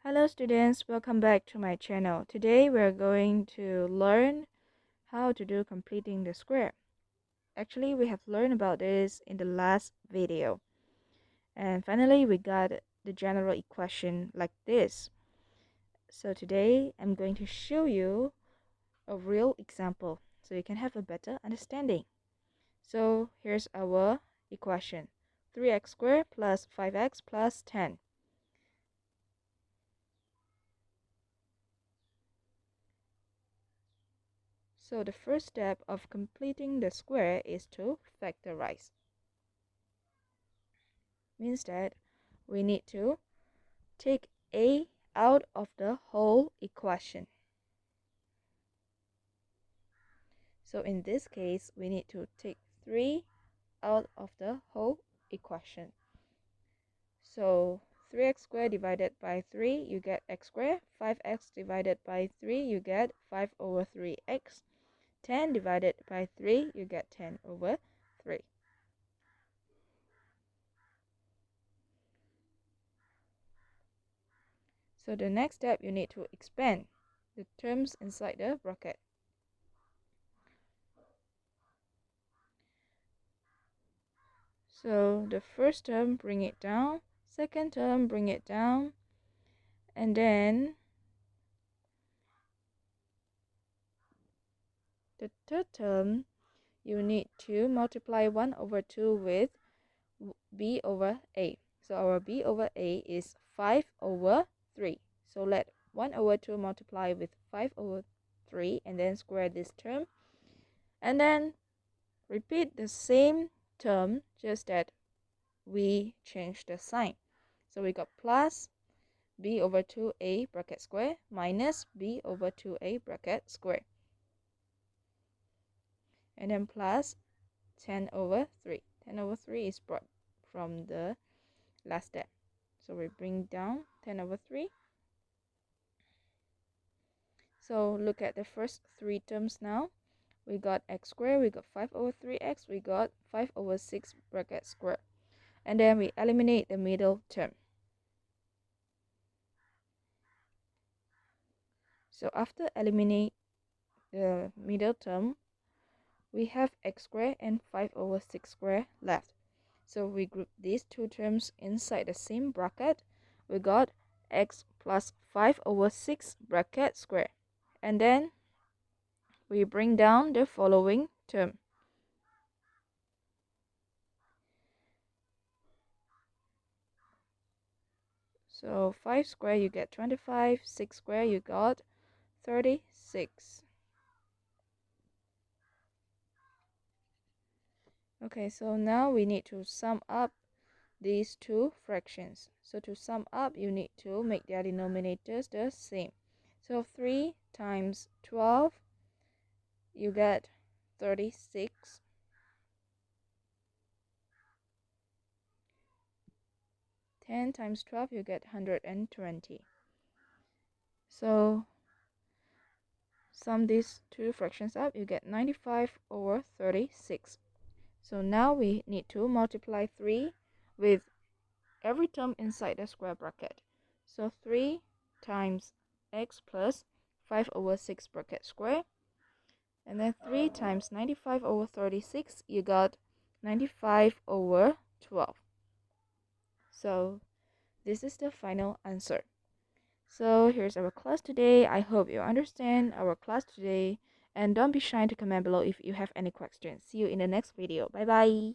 Hello students, welcome back to my channel. Today we're going to learn how to do completing the square. Actually, we have learned about this in the last video. And finally, we got the general equation like this. So today I'm going to show you a real example so you can have a better understanding. So here's our equation. 3x squared plus 5x plus 10. So the first step of completing the square is to factorize. Means that we need to take a out of the whole equation. So in this case, we need to take 3 out of the whole equation. So 3x squared divided by 3, you get x squared. 5x divided by 3, you get 5 over 3x. 10 divided by 3, you get 10 over 3. So the next step, you need to expand the terms inside the bracket. So the first term, bring it down. Second term, bring it down. And then the third term, you need to multiply 1 over 2 with b over a. So our b over a is 5 over 3. So let 1 over 2 multiply with 5 over 3 and then square this term. And then repeat the same term, just that we change the sign. So we got plus b over 2a bracket square minus b over 2a bracket square. And then plus 10 over 3. 10 over 3 is brought from the last step. So we bring down 10 over 3. So look at the first 3 terms now. We got x squared, we got 5 over 3x, we got 5 over 6 bracket square. And then we eliminate the middle term. So after eliminate the middle term, we have x squared and 5 over 6 squared left. So we group these two terms inside the same bracket. We got x plus 5 over 6 bracket square. And then we bring down the following term. So 5 square you get 25, 6 square you got 36. Okay, so now we need to sum up these two fractions. So to sum up, you need to make their denominators the same. So 3 times 12, you get 36. 10 times 12, you get 120. So sum these two fractions up, you get 95 over 36. So now we need to multiply 3 with every term inside the square bracket. So 3 times x plus 5 over 6 bracket square. And then 3 times 95 over 36, you got 95 over 12. So this is the final answer. So here's our class today. I hope you understand our class today. And don't be shy to comment below if you have any questions. See you in the next video. Bye bye.